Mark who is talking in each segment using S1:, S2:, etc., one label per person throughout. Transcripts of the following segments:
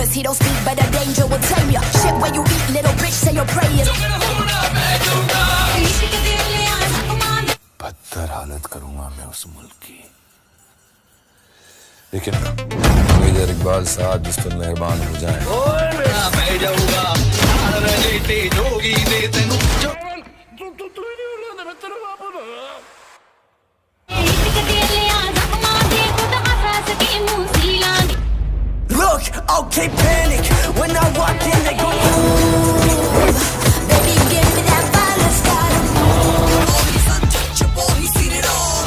S1: dangerous. He don't speak, but the danger will tame ya. Shit where you eat, little bitch, say your prayers.
S2: बदतर हालत करूंगा मैं उस मुल्क की, लेकिन मेजर इकबाल साहब जिस पर मेहरबान हो जाए।
S3: Look, okay, panic when I walk in, they go.
S1: Baby, give me that violence, got him.
S3: He's untouchable, he's seen it all.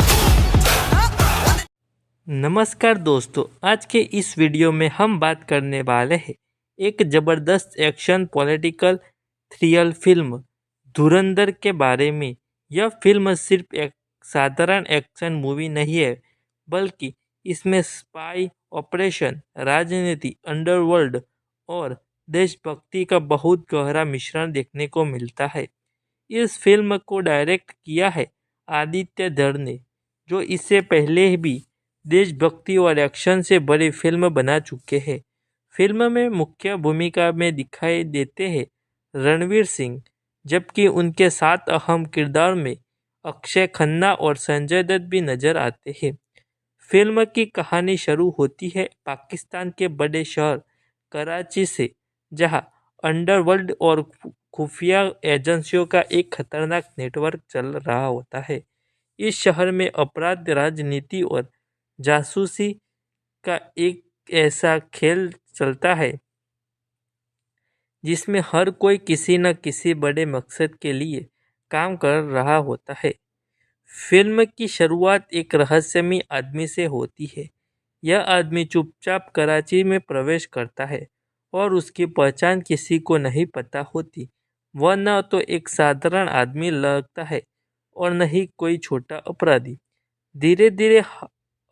S4: नमस्कार दोस्तों, आज के इस वीडियो में हम बात करने वाले हैं एक ज़बरदस्त एक्शन पॉलिटिकल थ्रिल फिल्म धुरंधर के बारे में। यह फिल्म सिर्फ एक साधारण एक्शन मूवी नहीं है, बल्कि इसमें स्पाई ऑपरेशन, राजनीति, अंडरवर्ल्ड और देशभक्ति का बहुत गहरा मिश्रण देखने को मिलता है। इस फिल्म को डायरेक्ट किया है आदित्य धर ने, जो इससे पहले भी देशभक्ति और एक्शन से बड़ी फिल्म बना चुके हैं। फिल्म में मुख्य भूमिका में दिखाई देते हैं रणवीर सिंह, जबकि उनके साथ अहम किरदार में अक्षय खन्ना और संजय दत्त भी नजर आते हैं। फिल्म की कहानी शुरू होती है पाकिस्तान के बड़े शहर कराची से, जहां अंडरवर्ल्ड और खुफिया एजेंसियों का एक खतरनाक नेटवर्क चल रहा होता है। इस शहर में अपराध, राजनीति और जासूसी का एक ऐसा खेल चलता है जिसमें हर कोई किसी न किसी बड़े मकसद के लिए काम कर रहा होता है। फिल्म की शुरुआत एक रहस्यमय आदमी से होती है। यह आदमी चुपचाप कराची में प्रवेश करता है और उसकी पहचान किसी को नहीं पता होती। वह न तो एक साधारण आदमी लगता है और न ही कोई छोटा अपराधी। धीरे धीरे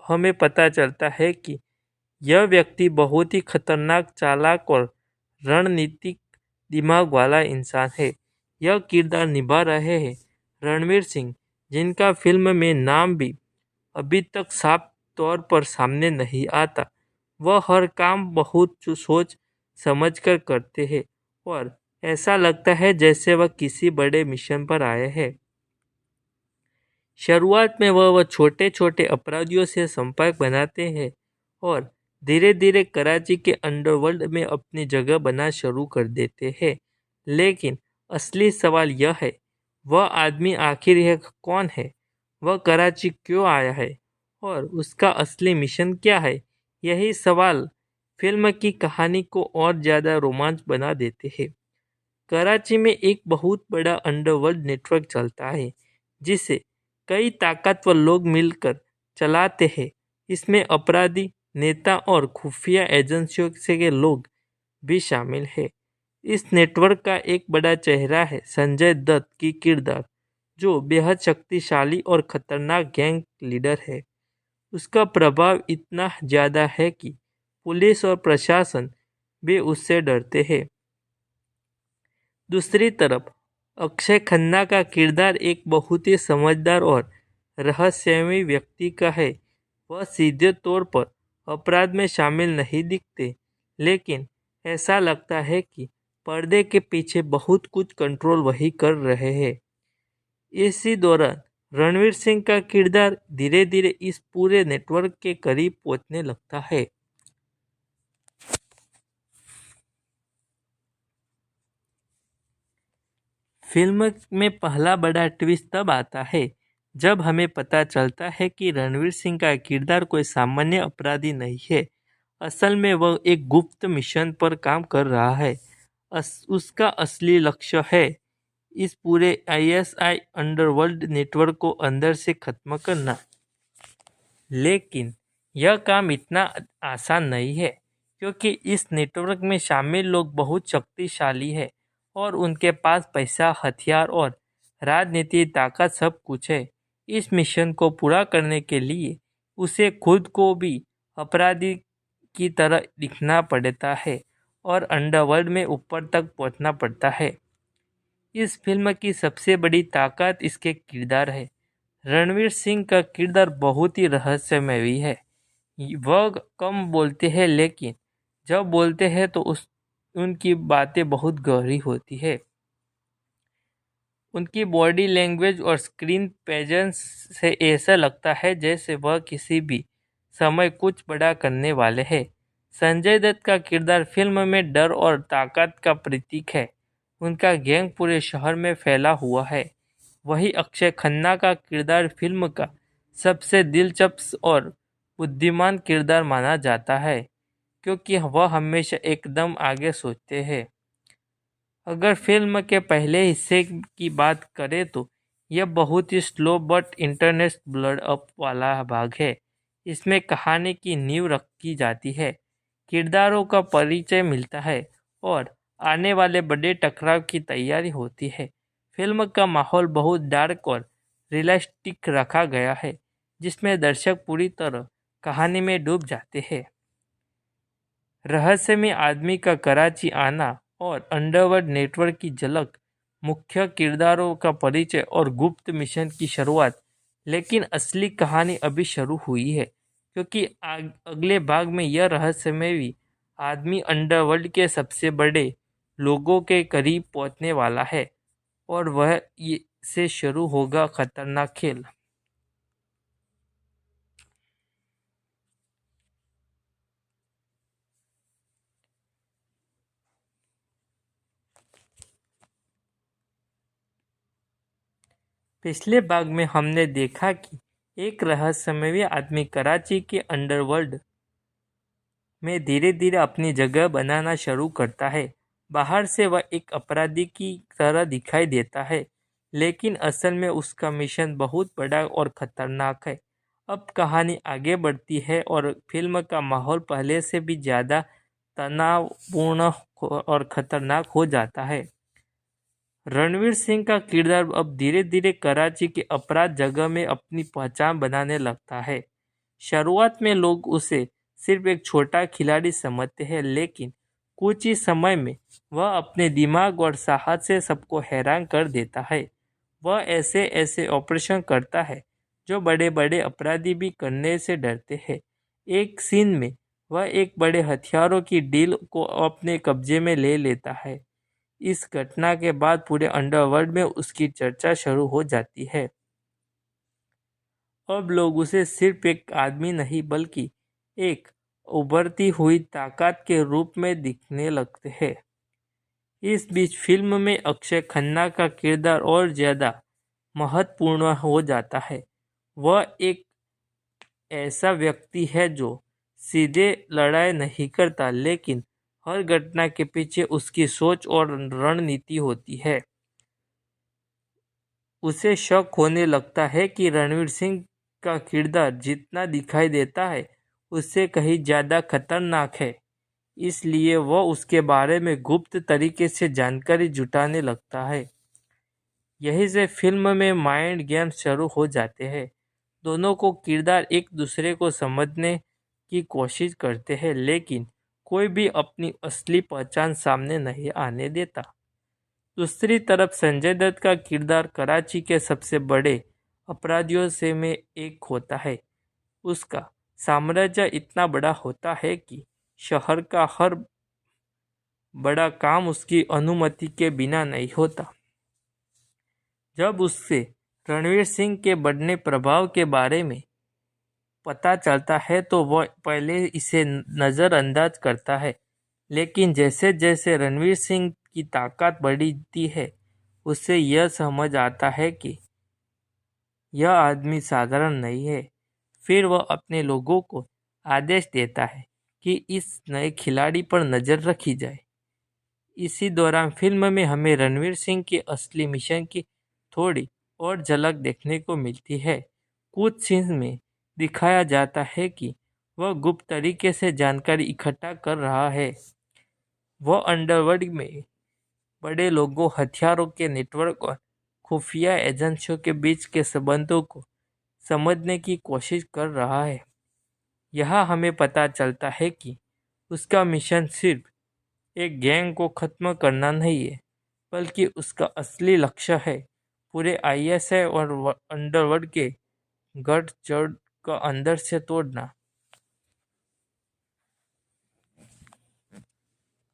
S4: हमें पता चलता है कि यह व्यक्ति बहुत ही खतरनाक, चालाक और रणनीतिक दिमाग वाला इंसान है। यह किरदार निभा रहे हैं रणवीर सिंह, जिनका फिल्म में नाम भी अभी तक साफ तौर पर सामने नहीं आता। वह हर काम बहुत सोच समझकर करते हैं और ऐसा लगता है जैसे वह किसी बड़े मिशन पर आए हैं। शुरुआत में वह छोटे छोटे अपराधियों से संपर्क बनाते हैं और धीरे धीरे कराची के अंडरवर्ल्ड में अपनी जगह बना शुरू कर देते हैं। लेकिन असली सवाल यह है, वह आदमी आखिर यह कौन है, वह कराची क्यों आया है और उसका असली मिशन क्या है। यही सवाल फिल्म की कहानी को और ज़्यादा रोमांच बना देते हैं। कराची में एक बहुत बड़ा अंडरवर्ल्ड नेटवर्क चलता है, जिसे कई ताकतवर लोग मिलकर चलाते हैं। इसमें अपराधी, नेता और खुफिया एजेंसियों से के लोग भी शामिल हैं। इस नेटवर्क का एक बड़ा चेहरा है संजय दत्त की किरदार, जो बेहद शक्तिशाली और खतरनाक गैंग लीडर है। उसका प्रभाव इतना ज़्यादा है कि पुलिस और प्रशासन भी उससे डरते हैं। दूसरी तरफ अक्षय खन्ना का किरदार एक बहुत ही समझदार और रहस्यमय व्यक्ति का है। वह सीधे तौर पर अपराध में शामिल नहीं दिखते, लेकिन ऐसा लगता है कि पर्दे के पीछे बहुत कुछ कंट्रोल वही कर रहे हैं। इसी दौरान रणवीर सिंह का किरदार धीरे धीरे इस पूरे नेटवर्क के करीब पहुंचने लगता है। फिल्म में पहला बड़ा ट्विस्ट तब आता है जब हमें पता चलता है कि रणवीर सिंह का किरदार कोई सामान्य अपराधी नहीं है। असल में वह एक गुप्त मिशन पर काम कर रहा है। उसका असली लक्ष्य है इस पूरे आईएसआई अंडरवर्ल्ड नेटवर्क को अंदर से खत्म करना। लेकिन यह काम इतना आसान नहीं है, क्योंकि इस नेटवर्क में शामिल लोग बहुत शक्तिशाली है और उनके पास पैसा, हथियार और राजनीतिक ताकत सब कुछ है। इस मिशन को पूरा करने के लिए उसे खुद को भी अपराधी की तरह दिखना पड़ता है और अंडरवर्ल्ड में ऊपर तक पहुंचना पड़ता है। इस फिल्म की सबसे बड़ी ताकत इसके किरदार है। रणवीर सिंह का किरदार बहुत ही रहस्यमय है। वह कम बोलते हैं, लेकिन जब बोलते हैं तो उनकी बातें बहुत गहरी होती है। उनकी बॉडी लैंग्वेज और स्क्रीन प्रेजेंस से ऐसा लगता है जैसे वह किसी भी समय कुछ बड़ा करने वाले हैं। संजय दत्त का किरदार फिल्म में डर और ताकत का प्रतीक है। उनका गैंग पूरे शहर में फैला हुआ है। वही अक्षय खन्ना का किरदार फिल्म का सबसे दिलचस्प और बुद्धिमान किरदार माना जाता है, क्योंकि वह हमेशा एकदम आगे सोचते हैं। अगर फिल्म के पहले हिस्से की बात करें तो यह बहुत ही स्लो बट इंटरनेट ब्लड अप वाला भाग है। इसमें कहानी की नींव रखी जाती है, किरदारों का परिचय मिलता है और आने वाले बड़े टकराव की तैयारी होती है। फिल्म का माहौल बहुत डार्क और रियलिस्टिक रखा गया है, जिसमें दर्शक पूरी तरह कहानी में डूब जाते हैं। रहस्यमय आदमी का कराची आना और अंडरवर्ल्ड नेटवर्क की झलक, मुख्य किरदारों का परिचय और गुप्त मिशन की शुरुआत। लेकिन असली कहानी अभी शुरू हुई है, क्योंकि अगले भाग में यह रहस्यमय आदमी अंडरवर्ल्ड के सबसे बड़े लोगों के करीब पहुंचने वाला है और वह से शुरू होगा खतरनाक खेल। पिछले भाग में हमने देखा कि एक रहस्यमय आदमी कराची के अंडरवर्ल्ड में धीरे धीरे अपनी जगह बनाना शुरू करता है। बाहर से वह एक अपराधी की तरह दिखाई देता है, लेकिन असल में उसका मिशन बहुत बड़ा और खतरनाक है। अब कहानी आगे बढ़ती है और फिल्म का माहौल पहले से भी ज़्यादा तनावपूर्ण और खतरनाक हो जाता है। रणवीर सिंह का किरदार अब धीरे धीरे कराची के अपराध जगह में अपनी पहचान बनाने लगता है। शुरुआत में लोग उसे सिर्फ एक छोटा खिलाड़ी समझते हैं, लेकिन कुछ ही समय में वह अपने दिमाग और साहस से सबको हैरान कर देता है। वह ऐसे ऐसे ऑपरेशन करता है जो बड़े बड़े अपराधी भी करने से डरते हैं। एक सीन में वह एक बड़े हथियारों की डील को अपने कब्जे में ले लेता है। इस घटना के बाद पूरे अंडरवर्ल्ड में उसकी चर्चा शुरू हो जाती है। अब लोग उसे सिर्फ एक आदमी नहीं बल्कि एक उभरती हुई ताकत के रूप में दिखने लगते हैं। इस बीच फिल्म में अक्षय खन्ना का किरदार और ज़्यादा महत्वपूर्ण हो जाता है। वह एक ऐसा व्यक्ति है जो सीधे लड़ाई नहीं करता, लेकिन हर घटना के पीछे उसकी सोच और रणनीति होती है। उसे शक होने लगता है कि रणवीर सिंह का किरदार जितना दिखाई देता है उससे कहीं ज़्यादा खतरनाक है, इसलिए वह उसके बारे में गुप्त तरीके से जानकारी जुटाने लगता है। यहीं से फिल्म में माइंड गेम्स शुरू हो जाते हैं। दोनों को किरदार एक दूसरे को समझने की कोशिश करते हैं, लेकिन कोई भी अपनी असली पहचान सामने नहीं आने देता। दूसरी तरफ संजय दत्त का किरदार कराची के सबसे बड़े अपराधियों से में एक होता है। उसका साम्राज्य इतना बड़ा होता है कि शहर का हर बड़ा काम उसकी अनुमति के बिना नहीं होता। जब उससे रणवीर सिंह के बढ़ने प्रभाव के बारे में पता चलता है तो वह पहले इसे नज़रअंदाज करता है, लेकिन जैसे जैसे रणवीर सिंह की ताकत बढ़ती है उसे यह समझ आता है कि यह आदमी साधारण नहीं है। फिर वह अपने लोगों को आदेश देता है कि इस नए खिलाड़ी पर नज़र रखी जाए। इसी दौरान फिल्म में हमें रणवीर सिंह के असली मिशन की थोड़ी और झलक देखने को मिलती है। कुछ सीन्स में दिखाया जाता है कि वह गुप्त तरीके से जानकारी इकट्ठा कर रहा है। वह अंडरवर्ल्ड में बड़े लोगों, हथियारों के नेटवर्क और खुफिया एजेंसियों के बीच के संबंधों को समझने की कोशिश कर रहा है। यहाँ हमें पता चलता है कि उसका मिशन सिर्फ एक गैंग को ख़त्म करना नहीं है, बल्कि उसका असली लक्ष्य है पूरे आईएसआई और अंडरवर्ल्ड के गठजोड़ को अंदर से तोड़ना।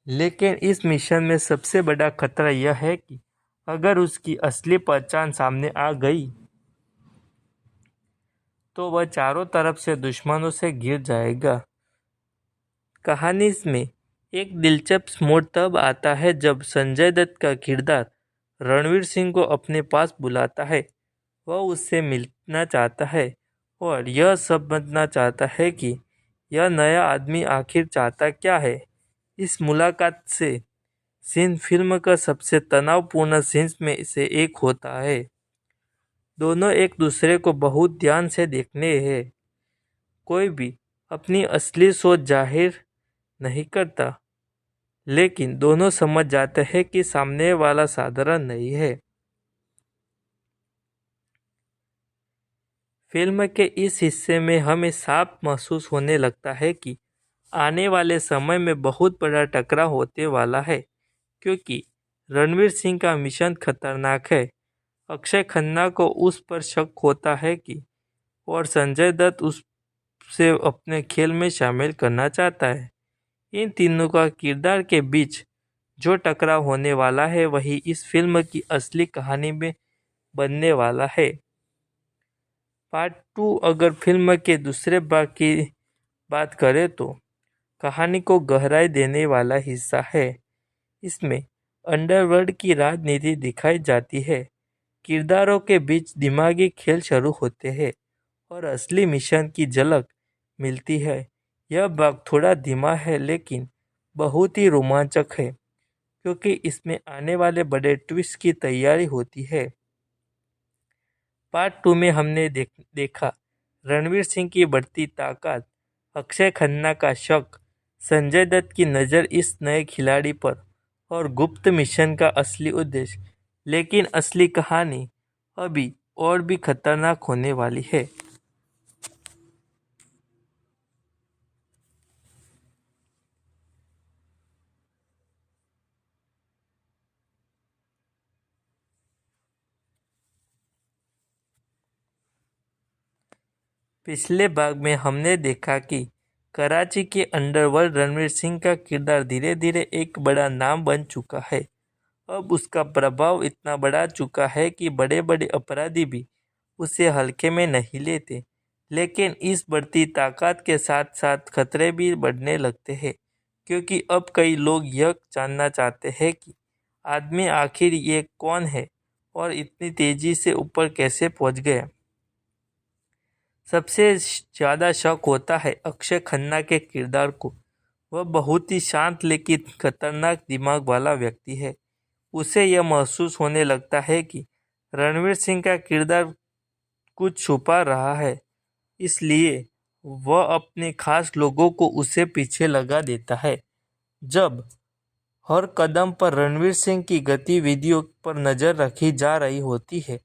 S4: लेकिन इस मिशन में सबसे बड़ा खतरा यह है कि अगर उसकी असली पहचान सामने आ गई तो वह चारों तरफ से दुश्मनों से घिर जाएगा। कहानी में एक दिलचस्प मोड़ तब आता है जब संजय दत्त का किरदार रणवीर सिंह को अपने पास बुलाता है। वह उससे मिलना चाहता है और यह समझना चाहता है कि यह नया आदमी आखिर चाहता क्या है। इस मुलाकात से सीन फिल्म का सबसे तनावपूर्ण सीन्स में से एक होता है। दोनों एक दूसरे को बहुत ध्यान से देखने हैं। कोई भी अपनी असली सोच जाहिर नहीं करता, लेकिन दोनों समझ जाते हैं कि सामने वाला साधारण नहीं है। फिल्म के इस हिस्से में हमें साफ महसूस होने लगता है कि आने वाले समय में बहुत बड़ा टकराव होने वाला है, क्योंकि रणवीर सिंह का मिशन खतरनाक है। अक्षय खन्ना को उस पर शक होता है कि और संजय दत्त उसे अपने खेल में शामिल करना चाहता है। इन तीनों का किरदार के बीच जो टकराव होने वाला है वही इस फिल्म की असली कहानी में बनने वाला है। पार्ट 2 अगर फिल्म के दूसरे भाग की बात करें तो कहानी को गहराई देने वाला हिस्सा है। इसमें अंडरवर्ल्ड की राजनीति दिखाई जाती है, किरदारों के बीच दिमागी खेल शुरू होते हैं और असली मिशन की झलक मिलती है। यह भाग थोड़ा धीमा है लेकिन बहुत ही रोमांचक है, क्योंकि इसमें आने वाले बड़े ट्विस्ट की तैयारी होती है। पार्ट 2 में हमने देखा रणवीर सिंह की बढ़ती ताकत, अक्षय खन्ना का शक, संजय दत्त की नज़र इस नए खिलाड़ी पर और गुप्त मिशन का असली उद्देश्य। लेकिन असली कहानी अभी और भी खतरनाक होने वाली है। पिछले भाग में हमने देखा कि कराची के अंडरवर्ल्ड रणवीर सिंह का किरदार धीरे धीरे एक बड़ा नाम बन चुका है। अब उसका प्रभाव इतना बढ़ा चुका है कि बड़े बड़े अपराधी भी उसे हल्के में नहीं लेते। लेकिन इस बढ़ती ताकत के साथ साथ खतरे भी बढ़ने लगते हैं, क्योंकि अब कई लोग यह जानना चाहते हैं कि आदमी आखिर ये कौन है और इतनी तेज़ी से ऊपर कैसे पहुंच गया। सबसे ज़्यादा शक होता है अक्षय खन्ना के किरदार को। वह बहुत ही शांत लेकिन खतरनाक दिमाग वाला व्यक्ति है। उसे यह महसूस होने लगता है कि रणवीर सिंह का किरदार कुछ छुपा रहा है, इसलिए वह अपने खास लोगों को उसे पीछे लगा देता है। जब हर कदम पर रणवीर सिंह की गतिविधियों पर नज़र रखी जा रही होती है,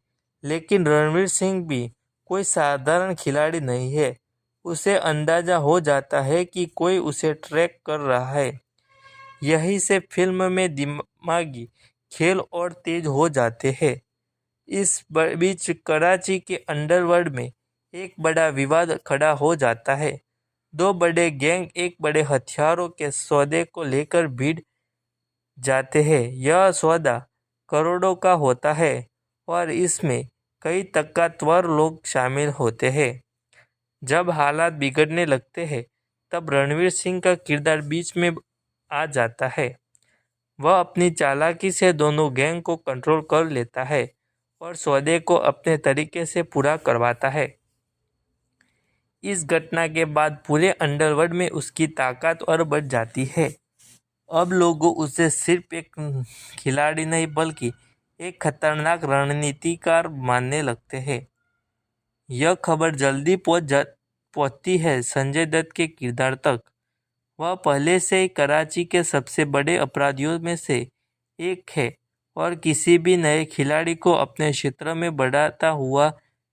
S4: लेकिन रणवीर सिंह भी कोई साधारण खिलाड़ी नहीं है। उसे अंदाज़ा हो जाता है कि कोई उसे ट्रैक कर रहा है। यहीं से फिल्म में दिमागी खेल और तेज हो जाते हैं। इस बीच कराची के अंडरवर्ल्ड में एक बड़ा विवाद खड़ा हो जाता है। दो बड़े गैंग एक बड़े हथियारों के सौदे को लेकर भिड़ जाते हैं। यह सौदा करोड़ों का होता है और इसमें कई ताकतवर लोग शामिल होते हैं। जब हालात बिगड़ने लगते हैं तब रणवीर सिंह का किरदार बीच में आ जाता है। वह अपनी चालाकी से दोनों गैंग को कंट्रोल कर लेता है और सौदे को अपने तरीके से पूरा करवाता है। इस घटना के बाद पूरे अंडरवर्ल्ड में उसकी ताकत और बढ़ जाती है। अब लोग उसे सिर्फ एक खिलाड़ी नहीं बल्कि एक खतरनाक रणनीतिकार मानने लगते हैं। यह खबर जल्दी पहुंचती है संजय दत्त के किरदार तक। वह पहले से ही कराची के सबसे बड़े अपराधियों में से एक है और किसी भी नए खिलाड़ी को अपने क्षेत्र में बढ़ाता हुआ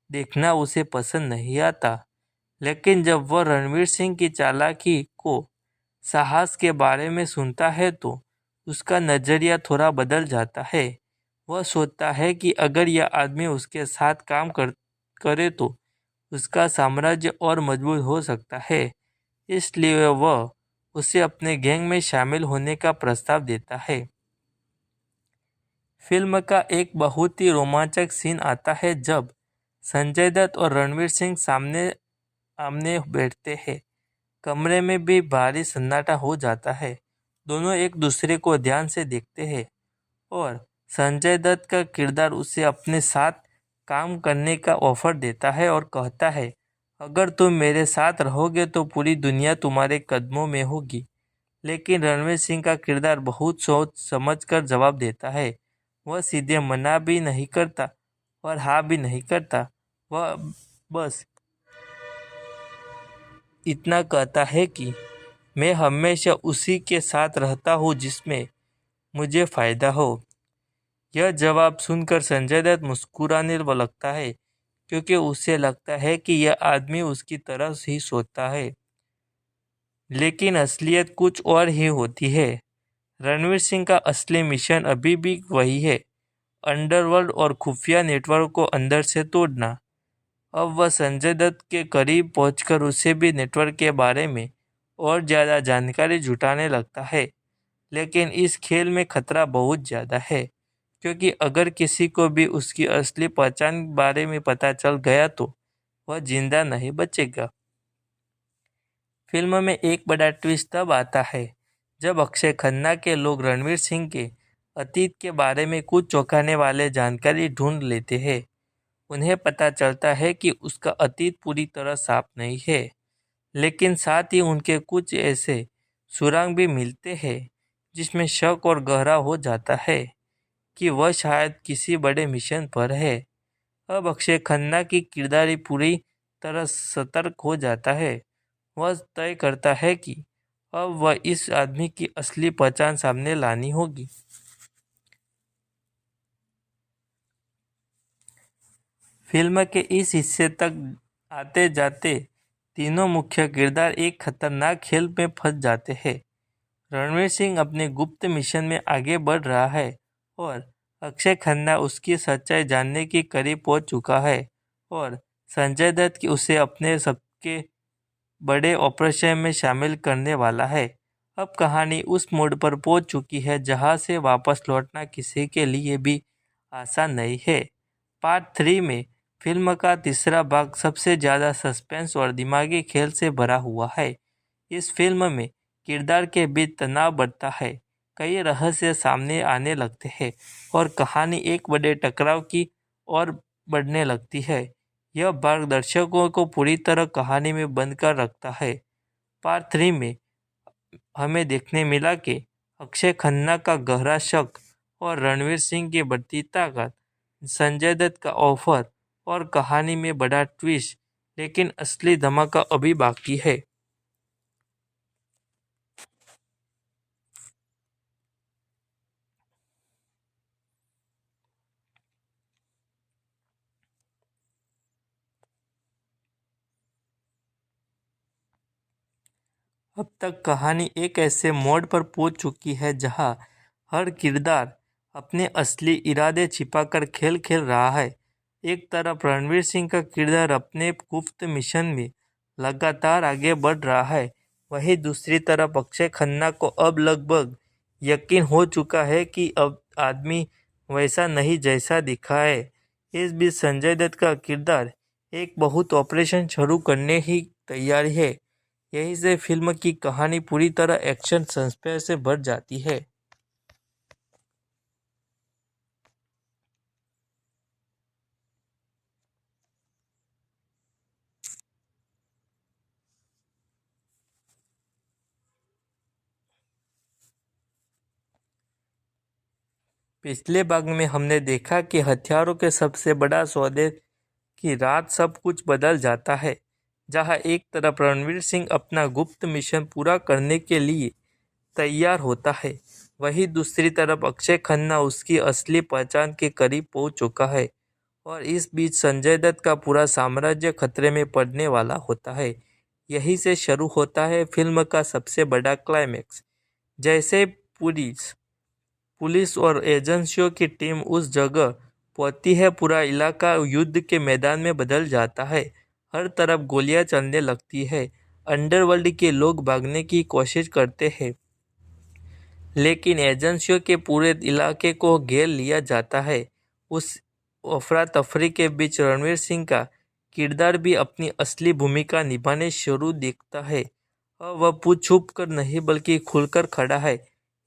S4: देखना उसे पसंद नहीं आता। लेकिन जब वह रणवीर सिंह की चालाकी को साहस के बारे में सुनता है तो उसका नज़रिया थोड़ा बदल जाता है। वह सोचता है कि अगर यह आदमी उसके साथ काम करे तो उसका साम्राज्य और मजबूत हो सकता है। इसलिए वह उसे अपने गैंग में शामिल होने का प्रस्ताव देता है। फिल्म का एक बहुत ही रोमांचक सीन आता है जब संजय दत्त और रणवीर सिंह सामने आमने बैठते हैं। कमरे में भी भारी सन्नाटा हो जाता है। दोनों एक दूसरे को ध्यान से देखते हैं और संजय दत्त का किरदार उसे अपने साथ काम करने का ऑफर देता है और कहता है, अगर तुम मेरे साथ रहोगे तो पूरी दुनिया तुम्हारे कदमों में होगी। लेकिन रणवीर सिंह का किरदार बहुत सोच समझ कर जवाब देता है। वह सीधे मना भी नहीं करता और हाँ भी नहीं करता। वह बस इतना कहता है कि मैं हमेशा उसी के साथ रहता हूँ जिसमें मुझे फ़ायदा हो। यह जवाब सुनकर संजय दत्त मुस्कुराने लगता है क्योंकि उसे लगता है कि यह आदमी उसकी तरह ही सोचता है। लेकिन असलियत कुछ और ही होती है। रणवीर सिंह का असली मिशन अभी भी वही है, अंडरवर्ल्ड और खुफिया नेटवर्क को अंदर से तोड़ना। अब वह संजय दत्त के करीब पहुंचकर उसे भी नेटवर्क के बारे में और ज़्यादा जानकारी जुटाने लगता है। लेकिन इस खेल में खतरा बहुत ज़्यादा है क्योंकि अगर किसी को भी उसकी असली पहचान बारे में पता चल गया तो वह जिंदा नहीं बचेगा। फिल्म में एक बड़ा ट्विस्ट तब आता है जब अक्षय खन्ना के लोग रणवीर सिंह के अतीत के बारे में कुछ चौंकाने वाले जानकारी ढूंढ लेते हैं। उन्हें पता चलता है कि उसका अतीत पूरी तरह साफ नहीं है, लेकिन साथ ही उनके कुछ ऐसे सुराग भी मिलते हैं जिसमें शक और गहरा हो जाता है कि वह शायद किसी बड़े मिशन पर है। अब अक्षय खन्ना की किरदारी पूरी तरह सतर्क हो जाता है। वह तय करता है कि अब वह इस आदमी की असली पहचान सामने लानी होगी। फिल्म के इस हिस्से तक आते जाते तीनों मुख्य किरदार एक खतरनाक खेल में फंस जाते हैं। रणवीर सिंह अपने गुप्त मिशन में आगे बढ़ रहा है और अक्षय खन्ना उसकी सच्चाई जानने के करीब पहुंच चुका है और संजय दत्त की उसे अपने सबके बड़े ऑपरेशन में शामिल करने वाला है। अब कहानी उस मोड़ पर पहुंच चुकी है जहां से वापस लौटना किसी के लिए भी आसान नहीं है। पार्ट 3 में फिल्म का तीसरा भाग सबसे ज़्यादा सस्पेंस और दिमागी खेल से भरा हुआ है। इस फिल्म में किरदार के बीच तनाव बढ़ता है, कई रहस्य सामने आने लगते हैं और कहानी एक बड़े टकराव की ओर बढ़ने लगती है। यह भाग दर्शकों को पूरी तरह कहानी में बंद कर रखता है। पार्ट 3 में हमें देखने मिला कि अक्षय खन्ना का गहरा शक और रणवीर सिंह की बढ़ती ताकत, संजय दत्त का ऑफर और कहानी में बड़ा ट्विस्ट, लेकिन असली धमाका अभी बाकी है। अब तक कहानी एक ऐसे मोड़ पर पहुंच चुकी है जहां हर किरदार अपने असली इरादे छिपाकर खेल खेल रहा है। एक तरफ रणवीर सिंह का किरदार अपने गुप्त मिशन में लगातार आगे बढ़ रहा है, वहीं दूसरी तरफ अक्षय खन्ना को अब लगभग यकीन हो चुका है कि अब आदमी वैसा नहीं जैसा दिखा है। इस बीच संजय दत्त का किरदार एक बहुत ऑपरेशन शुरू करने ही तैयार है। यहीं से फिल्म की कहानी पूरी तरह एक्शन सस्पेंस से भर जाती है। पिछले भाग में हमने देखा कि हथियारों के सबसे बड़ा सौदे की रात सब कुछ बदल जाता है। जहां एक तरफ रणवीर सिंह अपना गुप्त मिशन पूरा करने के लिए तैयार होता है, वहीं दूसरी तरफ अक्षय खन्ना उसकी असली पहचान के करीब पहुंच चुका है और इस बीच संजय दत्त का पूरा साम्राज्य खतरे में पड़ने वाला होता है। यहीं से शुरू होता है फिल्म का सबसे बड़ा क्लाइमैक्स। जैसे पुलिस और एजेंसियों की टीम उस जगह पहुंचती है, पूरा इलाका युद्ध के मैदान में बदल जाता है। हर तरफ गोलियां चलने लगती है, अंडरवर्ल्ड के लोग भागने की कोशिश करते हैं, लेकिन एजेंसियों के पूरे इलाके को घेर लिया जाता है। उस अफरा तफरी के बीच रणवीर सिंह का किरदार भी अपनी असली भूमिका निभाने शुरू दिखता है। अब वह पूछ छुप कर नहीं बल्कि खुलकर खड़ा है।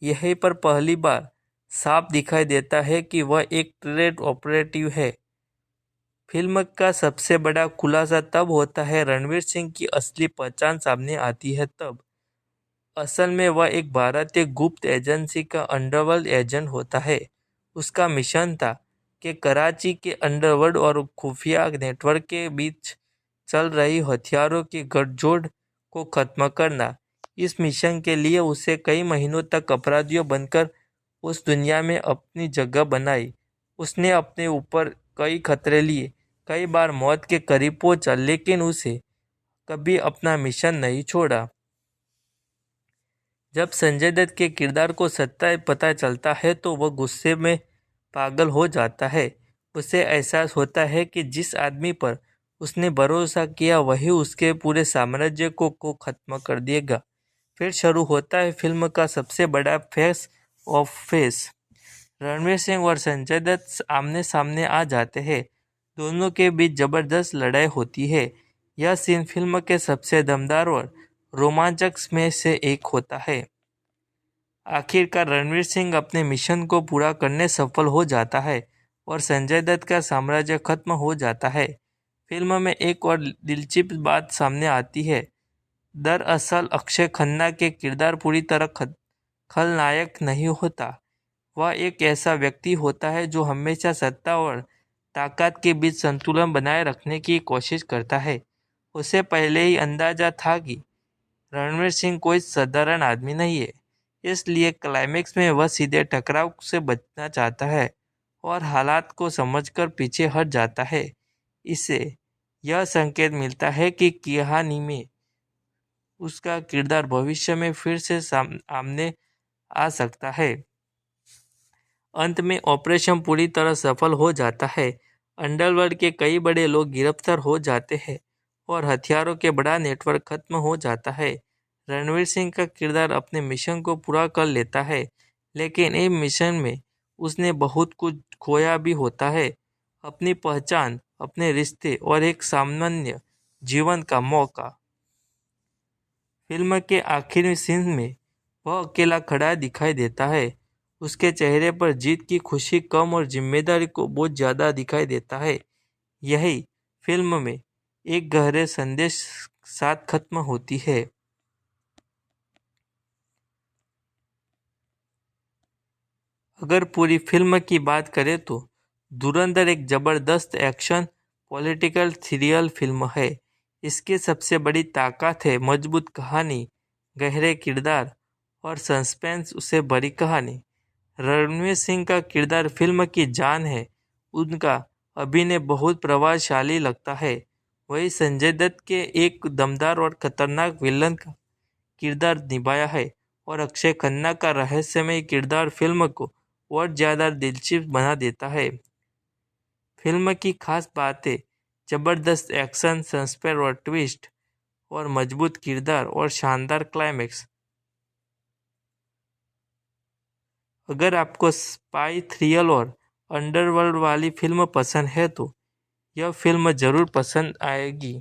S4: यहीं पर पहली बार साफ दिखाई देता है कि वह एक ट्रेड ऑपरेटिव है। फिल्म का सबसे बड़ा खुलासा तब होता है रणवीर सिंह की असली पहचान सामने आती है तब। असल में वह एक भारतीय गुप्त एजेंसी का अंडरवर्ल्ड एजेंट होता है। उसका मिशन था कि कराची के अंडरवर्ल्ड और खुफिया नेटवर्क के बीच चल रही हथियारों की गठजोड़ को खत्म करना। इस मिशन के लिए उसे कई महीनों तक अपराधियों बनकर उस दुनिया में अपनी जगह बनाई। उसने अपने ऊपर कई खतरे लिए, कई बार मौत के करीब पहुंचा, लेकिन उसे कभी अपना मिशन नहीं छोड़ा। जब संजय दत्त के किरदार को सत्य पता चलता है तो वह गुस्से में पागल हो जाता है। उसे एहसास होता है कि जिस आदमी पर उसने भरोसा किया वही उसके पूरे साम्राज्य को खत्म कर देगा। फिर शुरू होता है फिल्म का सबसे बड़ा face of face. Ranveer Singh और संजय दत्त आमने सामने आ जाते हैं। दोनों के बीच जबरदस्त लड़ाई होती है। यह सीन फिल्म के सबसे दमदार और रोमांचक में से एक होता है। आखिरकार रणवीर सिंह अपने मिशन को पूरा करने सफल हो जाता है और संजय दत्त का साम्राज्य खत्म हो जाता है। फिल्म में एक और दिलचस्प बात सामने आती है। दरअसल अक्षय खन्ना के किरदार पूरी तरह खलनायक नहीं होता। वह एक ऐसा व्यक्ति होता है जो हमेशा सत्ता और ताकत के बीच संतुलन बनाए रखने की कोशिश करता है। उसे पहले ही अंदाजा था कि रणवीर सिंह कोई साधारण आदमी नहीं है, इसलिए क्लाइमेक्स में वह सीधे टकराव से बचना चाहता है और हालात को समझकर पीछे हट जाता है। इससे यह संकेत मिलता है कि कहानी में उसका किरदार भविष्य में फिर से सामने आ सकता है। अंत में ऑपरेशन पूरी तरह सफल हो जाता है। अंडरवर्ल्ड के कई बड़े लोग गिरफ्तार हो जाते हैं और हथियारों के बड़ा नेटवर्क खत्म हो जाता है। रणवीर सिंह का किरदार अपने मिशन को पूरा कर लेता है, लेकिन इस मिशन में उसने बहुत कुछ खोया भी होता है। अपनी पहचान, अपने रिश्ते और एक सामान्य जीवन का मौका। फिल्म के आखिरी सीन में वह अकेला खड़ा दिखाई देता है। उसके चेहरे पर जीत की खुशी कम और जिम्मेदारी को बहुत ज़्यादा दिखाई देता है। यही फिल्म में एक गहरे संदेश साथ खत्म होती है। अगर पूरी फिल्म की बात करें तो धुरंधर एक ज़बरदस्त एक्शन पॉलिटिकल थ्रिलर फिल्म है। इसकी सबसे बड़ी ताकत है मजबूत कहानी, गहरे किरदार और सस्पेंस से भरी कहानी। रणवीर सिंह का किरदार फिल्म की जान है। उनका अभिनय बहुत प्रभावशाली लगता है। वही संजय दत्त के एक दमदार और खतरनाक विलन का किरदार निभाया है और अक्षय खन्ना का रहस्यमय किरदार फिल्म को और ज़्यादा दिलचस्प बना देता है। फिल्म की खास बातें ज़बरदस्त एक्शन, सस्पेंस और ट्विस्ट और मजबूत किरदार और शानदार क्लाइमेक्स। अगर आपको स्पाई थ्रिलर और अंडरवर्ल्ड वाली फिल्म पसंद है तो यह फिल्म ज़रूर पसंद आएगी।